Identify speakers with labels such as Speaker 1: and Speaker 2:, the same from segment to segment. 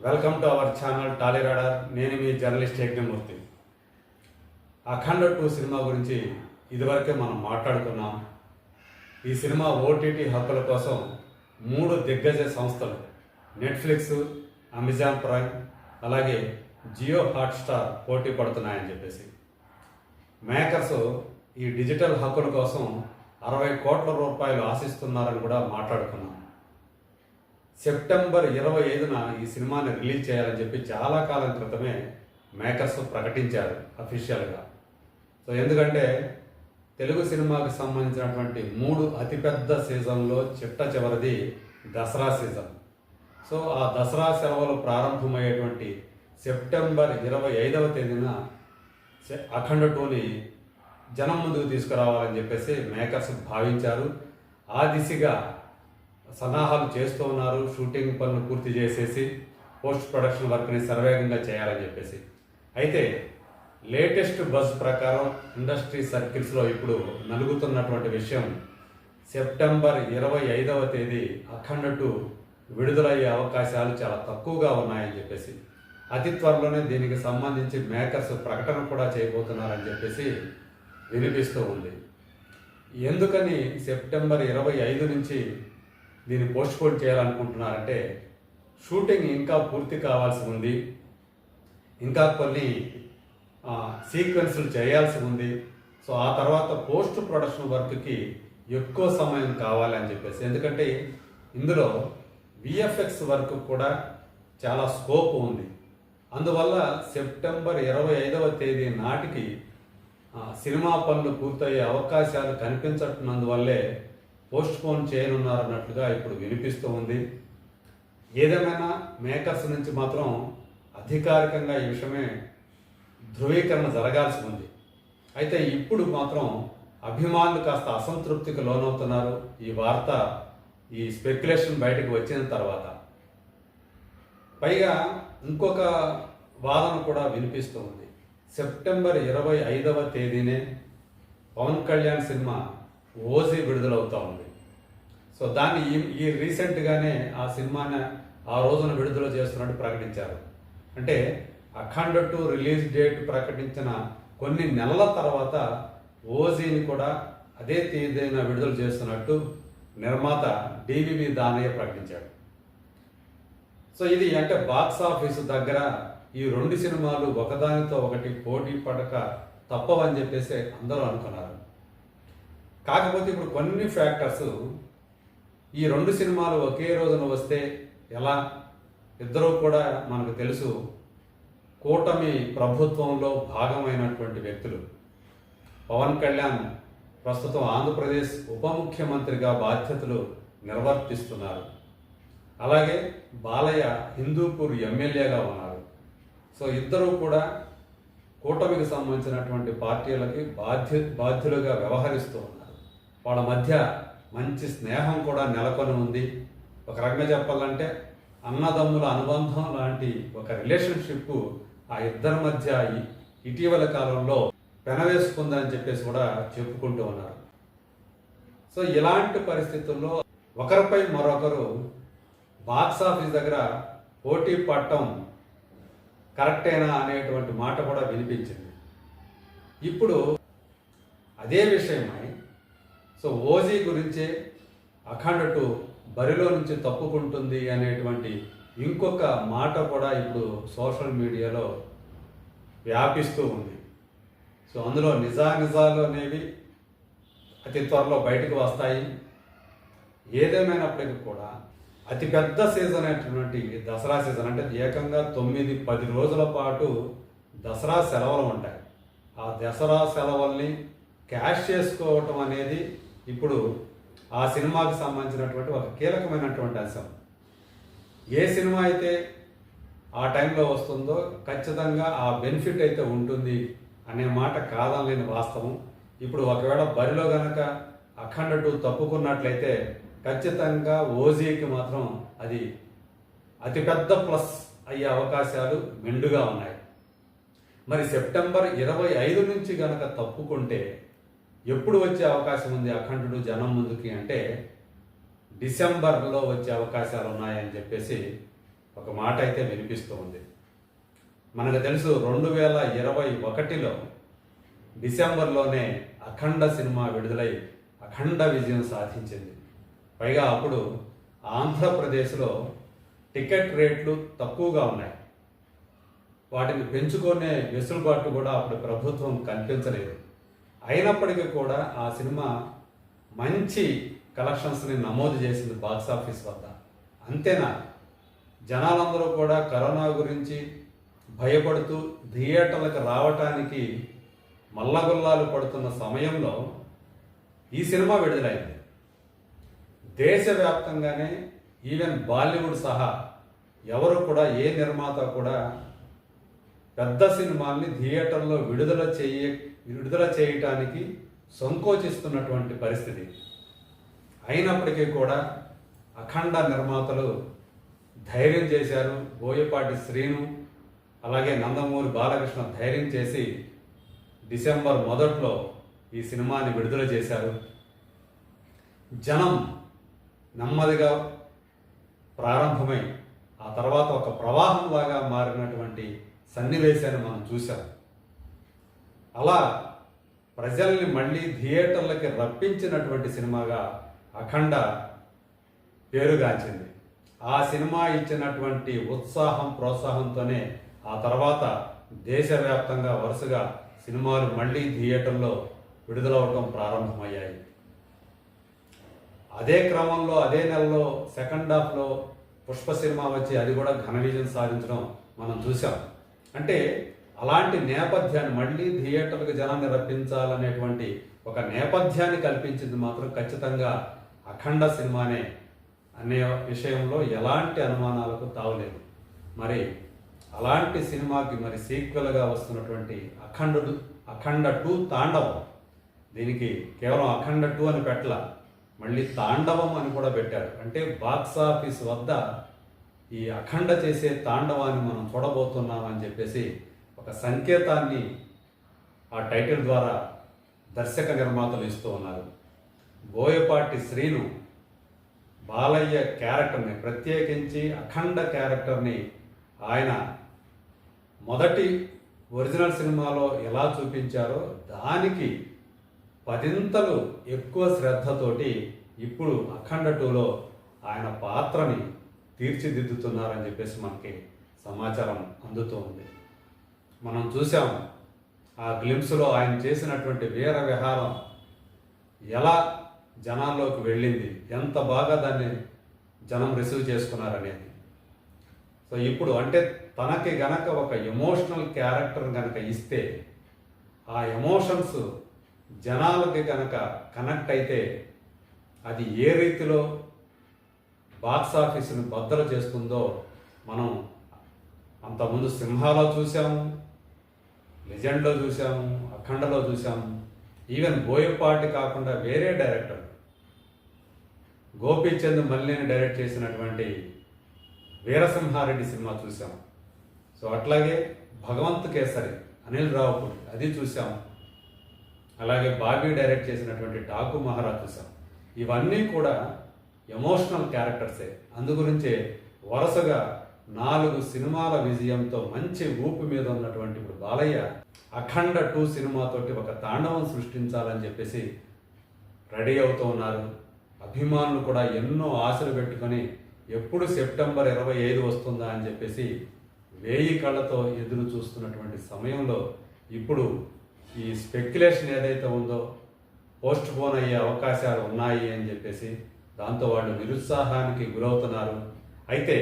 Speaker 1: Welcome to our channel Tally radar. నేను మీ journalist Yagnamurthy. అఖండ 2 cinema గురించి ఇదివరకే మనం మాట్లాడుకున్నాం. ఈ సినిమా ఓటీటీ హక్కుల కోసం 3 దిగ్గజ సంస్థలు నెట్ఫ్లిక్స్, అమెజాన్ ప్రైమ్, అలాగే జియో హాట్స్టార్ పోటీ పడుతున్నాయని చెప్పేసి మేకర్స్ ఈ డిజిటల్ హక్కుల కోసం 60 కోట్ల రూపాయలు ఆశిస్తున్నారని కూడా మాట్లాడుకున్నాం. సెప్టెంబర్ 25న ఈ సినిమాని రిలీజ్ చేయాలని చెప్పి చాలా కాలం క్రితమే మేకర్స్ ప్రకటించారు అఫీషియల్గా. సో ఎందుకంటే తెలుగు సినిమాకి సంబంధించినటువంటి 3 అతిపెద్ద సీజన్లో చిట్ట చివరిది దసరా సీజన్. సో ఆ దసరా సెలవులు ప్రారంభమయ్యేటువంటి సెప్టెంబర్ 25వ తేదీన అఖండ 2ని జనం ముందుకు తీసుకురావాలని చెప్పేసి మేకర్స్ భావించారు. ఆ దిశగా సన్నాహాలు చేస్తూ ఉన్నారు. షూటింగ్ పనులు పూర్తి చేసేసి పోస్ట్ ప్రొడక్షన్ వర్క్ని శరవేగంగా చేయాలని చెప్పేసి. అయితే లేటెస్ట్ బజ్ ప్రకారం ఇండస్ట్రీ సర్కిల్స్లో ఇప్పుడు నలుగుతున్నటువంటి విషయం, సెప్టెంబర్ 25వ తేదీ అఖండ 2 విడుదలయ్యే అవకాశాలు చాలా తక్కువగా ఉన్నాయని చెప్పేసి, అతి త్వరలోనే దీనికి సంబంధించి మేకర్స్ ప్రకటన కూడా చేయబోతున్నారని చెప్పేసి వినిపిస్తూ ఉంది. ఎందుకని సెప్టెంబర్ 25 నుంచి దీన్ని పోస్ట్పోన్ చేయాలనుకుంటున్నారంటే, షూటింగ్ ఇంకా పూర్తి కావాల్సి ఉంది, ఇంకా కొన్ని సీక్వెన్సులు చేయాల్సి ఉంది. సో ఆ తర్వాత పోస్ట్ ప్రొడక్షన్ వర్క్కి ఎక్కువ సమయం కావాలి అని చెప్పేసి, ఎందుకంటే ఇందులో విఎఫ్ఎక్స్ వర్క్ కూడా చాలా స్కోప్ ఉంది. అందువల్ల సెప్టెంబర్ 25వ తేదీ నాటికి సినిమా పనులు పూర్తయ్యే అవకాశాలు కనిపించట్నందువల్లే పోస్ట్పోన్ చేయనున్నారన్నట్లుగా ఇప్పుడు వినిపిస్తూ ఉంది. ఏదేమైనా మేకర్స్ నుంచి మాత్రం అధికారికంగా ఈ విషయమే ధృవీకరణ జరగాల్సి ఉంది. అయితే ఇప్పుడు మాత్రం అభిమానులు కాస్త అసంతృప్తికి లోనవుతున్నారు. ఈ వార్త, ఈ స్పెక్యులేషన్ బయటకు వచ్చిన తర్వాత పైగా ఇంకొక వాదన కూడా వినిపిస్తూ ఉంది. సెప్టెంబర్ 25వ తేదీనే పవన్ కళ్యాణ్ సినిమా ఓజీ విడుదలవుతూ ఉంది. సో దాన్ని ఈ రీసెంట్గానే ఆ సినిమాని ఆ రోజున విడుదల చేస్తున్నట్టు ప్రకటించారు. అంటే అఖండ 2 రిలీజ్ డేట్ ప్రకటించిన కొన్ని నెలల తర్వాత ఓజీని కూడా అదే తేదీన విడుదల చేస్తున్నట్టు నిర్మాత డివివి దానయ్య ప్రకటించాడు. సో ఇది అంటే బాక్స్ ఆఫీసు దగ్గర ఈ 2 సినిమాలు ఒకదానితో ఒకటి పోటీ పడక తప్పవని చెప్పేసి అందరూ అనుకున్నారు. కాకపోతే ఇప్పుడు కొన్ని ఫ్యాక్టర్స్, ఈ 2 సినిమాలు ఒకే రోజున వస్తే ఎలా, ఇద్దరూ కూడా మనకు తెలుసు కూటమి ప్రభుత్వంలో భాగమైనటువంటి వ్యక్తులు. పవన్ కళ్యాణ్ ప్రస్తుతం ఆంధ్రప్రదేశ్ ఉప ముఖ్యమంత్రిగా బాధ్యతలు నిర్వర్తిస్తున్నారు. అలాగే బాలయ్య హిందూపూర్ ఎమ్మెల్యేగా ఉన్నారు. సో ఇద్దరూ కూడా కూటమికి సంబంధించినటువంటి పార్టీలకి బాధ్యులుగా వ్యవహరిస్తూ ఉన్నారు. వాళ్ళ మధ్య మంచి స్నేహం కూడా నెలకొని ఉంది. ఒక రకంగా చెప్పాలంటే అన్నదమ్ముల అనుబంధం లాంటి ఒక రిలేషన్షిప్ ఆ ఇద్దరి మధ్య ఇటీవల కాలంలో పెనవేసుకుందని చెప్పేసి కూడా చెప్పుకుంటూ ఉన్నారు. సో ఇలాంటి పరిస్థితుల్లో ఒకరిపై మరొకరు బాక్స్ ఆఫీస్ దగ్గర పోటీ పడటం కరెక్టేనా అనేటువంటి మాట కూడా వినిపించింది. ఇప్పుడు అదే విషయమై సో ఓజీ గురించే అఖండ 2 బరిలో నుంచి తప్పుకుంటుంది అనేటువంటి ఇంకొక మాట కూడా ఇప్పుడు సోషల్ మీడియాలో వ్యాపిస్తూ ఉంది. సో అందులో నిజాలు అనేవి అతి త్వరలో బయటకు వస్తాయి. ఏదేమైనప్పటికీ కూడా అతిపెద్ద సీజన్ అయినటువంటి దసరా సీజన్, అంటే ఏకంగా 9-10 రోజుల పాటు దసరా సెలవులు ఉంటాయి. ఆ దసరా సెలవుల్ని క్యాష్ చేసుకోవటం అనేది ఇప్పుడు ఆ సినిమాకి సంబంధించినటువంటి ఒక కీలకమైనటువంటి అంశం. ఏ సినిమా అయితే ఆ టైంలో వస్తుందో ఖచ్చితంగా ఆ బెనిఫిట్ అయితే ఉంటుంది అనే మాట కాదనలేని వాస్తవం. ఇప్పుడు ఒకవేళ బరిలో గనక అఖండ 2 తప్పుకున్నట్లయితే ఖచ్చితంగా ఓజీకి మాత్రం అది అతిపెద్ద ప్లస్ అయ్యే అవకాశాలు మెండుగా ఉన్నాయి. మరి సెప్టెంబర్ 25 నుంచి గనక తప్పుకుంటే ఎప్పుడు వచ్చే అవకాశం ఉంది అఖండుడు జనం ముందుకి అంటే డిసెంబర్లో వచ్చే అవకాశాలు ఉన్నాయని చెప్పేసి ఒక మాట అయితే వినిపిస్తూ ఉంది. మనకు తెలుసు 2021లో డిసెంబర్లోనే అఖండ సినిమా విడుదలై అఖండ విజయం సాధించింది. పైగా అప్పుడు ఆంధ్రప్రదేశ్లో టికెట్ రేట్లు తక్కువగా ఉన్నాయి. వాటిని పెంచుకునే వెసులుబాటు కూడా అప్పుడు ప్రభుత్వం కల్పించలేదు. అయినప్పటికీ కూడా ఆ సినిమా మంచి కలెక్షన్స్ని నమోదు చేసింది బాక్సాఫీస్ వద్ద. అంతేనా, జనాలందరూ కూడా కరోనా గురించి భయపడుతూ థియేటర్లకు రావటానికి మల్లగుల్లాలు పడుతున్న సమయంలో ఈ సినిమా విడుదలైంది. దేశవ్యాప్తంగానే ఈవెన్ బాలీవుడ్ సహా ఎవరు కూడా, ఏ నిర్మాత కూడా పెద్ద సినిమాల్ని థియేటర్లో విడుదల చేయటానికి సంకోచిస్తున్నటువంటి పరిస్థితి. అయినప్పటికీ కూడా అఖండ నిర్మాతలు ధైర్యం చేశారు. బోయపాటి శ్రీను అలాగే నందమూరి బాలకృష్ణ ధైర్యం చేసి డిసెంబర్ మొదట్లో ఈ సినిమాని విడుదల చేశారు. జనం నెమ్మదిగా ప్రారంభమై ఆ తర్వాత ఒక ప్రవాహంలాగా మారినటువంటి సన్నివేశాన్ని మనం చూసాం. అలా ప్రజల్ని మళ్ళీ థియేటర్లకి రప్పించినటువంటి సినిమాగా అఖండ పేరుగాంచింది. ఆ సినిమా ఇచ్చినటువంటి ఉత్సాహం, ప్రోత్సాహంతోనే ఆ తర్వాత దేశవ్యాప్తంగా వరుసగా సినిమాలు మళ్ళీ థియేటర్లో విడుదలవడం ప్రారంభమయ్యాయి. అదే క్రమంలో అదే నెలలో సెకండ్ హాఫ్లో పుష్ప సినిమా వచ్చి అది కూడా ఘన విజయం సాధించడం మనం చూసాం. అంటే అలాంటి నేపథ్యాన్ని మళ్ళీ థియేటర్లకు జనాన్ని రప్పించాలనేటువంటి ఒక నేపథ్యాన్ని కల్పించింది మాత్రం ఖచ్చితంగా అఖండ సినిమానే అనే విషయంలో ఎలాంటి అనుమానాలకు తావులేదు. మరి అలాంటి సినిమాకి మరి సీక్వెల్గా వస్తున్నటువంటి అఖండ 2 తాండవం, దీనికి కేవలం అఖండ 2 అని పెట్టల, మళ్ళీ తాండవం అని కూడా పెట్టారు. అంటే బాక్సాఫీస్ వద్ద ఈ అఖండ చేసే తాండవాన్ని మనం చూడబోతున్నాం అని చెప్పేసి ఒక సంకేతాన్ని ఆ టైటిల్ ద్వారా దర్శక నిర్మాతలు ఇస్తూ ఉన్నారు. బోయపాటి శ్రీను బాలయ్య క్యారెక్టర్ని, ప్రత్యేకించి అఖండ క్యారెక్టర్ని ఆయన మొదటి ఒరిజినల్ సినిమాలో ఎలా చూపించారో దానికి 10 ఎక్కువ శ్రద్ధతోటి ఇప్పుడు అఖండ 2లో ఆయన పాత్రని తీర్చిదిద్దుతున్నారని చెప్పేసి మనకి సమాచారం అందుతూ ఉంది. మనం చూసాం ఆ గ్లిమ్స్లో ఆయన చేసినటువంటి వీర విహారం ఎలా జనాల్లోకి వెళ్ళింది, ఎంత బాగా దాన్ని జనం రిసీవ్ చేసుకున్నారనేది. సో ఇప్పుడు అంటే తనకి గనక ఒక ఎమోషనల్ క్యారెక్టర్ గనక ఇస్తే ఆ ఎమోషన్స్ జనాలకి గనక కనెక్ట్ అయితే అది ఏ రీతిలో బాక్స్ ఆఫీసును బద్దలు చేస్తుందో మనం అంతకుముందు సింహాలో చూసాము, లెజెండ్లో చూసాము, అఖండలో చూసాము. ఈవెన్ బోయపాటి కాకుండా వేరే డైరెక్టర్ గోపీచంద్ మల్లిని డైరెక్ట్ చేసినటువంటి వీరసింహారెడ్డి సినిమా చూసాం. సో అట్లాగే భగవంత్ కేసరి అనిల్ రావుపూడి అది చూసాం. అలాగే బాబీ డైరెక్ట్ చేసినటువంటి డాకు మహారాజ్ చూసాం. ఇవన్నీ కూడా ఎమోషనల్ క్యారెక్టర్సే. అందుగురించే వరుసగా 4 సినిమాల విజయంతో మంచి ఊపు మీద ఉన్నటువంటి ఇప్పుడు బాలయ్య అఖండ 2 సినిమాతోటి ఒక తాండవం సృష్టించాలని చెప్పేసి రెడీ అవుతూ ఉన్నారు. అభిమానులు కూడా ఎన్నో ఆశలు పెట్టుకొని ఎప్పుడు సెప్టెంబర్ 25 వస్తుందా అని చెప్పేసి 1000 కళ్ళతో ఎదురు చూస్తున్నటువంటి సమయంలో ఇప్పుడు ఈ స్పెక్యులేషన్ ఏదైతే ఉందో పోస్ట్ పోన్ అయ్యే అవకాశాలు ఉన్నాయి అని చెప్పేసి దాంతో వాళ్ళు నిరుత్సాహానికి గురవుతున్నారు. అయితే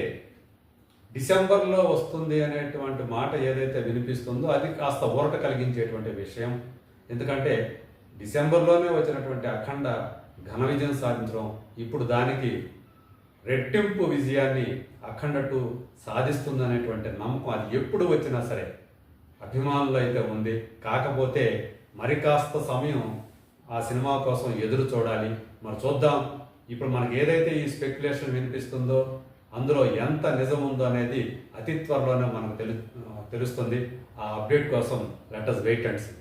Speaker 1: డిసెంబర్లో వస్తుంది అనేటువంటి మాట ఏదైతే వినిపిస్తుందో అది కాస్త ఊరట కలిగించేటువంటి విషయం. ఎందుకంటే డిసెంబర్లోనే వచ్చినటువంటి అఖండ ఘన విజయం సాధించడం, ఇప్పుడు దానికి రెట్టింపు విజయాన్ని అఖండ 2 సాధిస్తుందనేటువంటి నమ్మకం అది ఎప్పుడు వచ్చినా సరే అభిమానులు అయితే ఉంది. కాకపోతే మరి కాస్త సమయం ఆ సినిమా కోసం ఎదురు చూడాలి. మరి చూద్దాం. ఇప్పుడు మనకి ఏదైతే ఈ స్పెక్యులేషన్ వినిపిస్తుందో అందులో ఎంత నిజం ఉందో అనేది అతి త్వరలోనే మనకు తెలుస్తుంది. ఆ అప్డేట్ కోసం let us wait and see.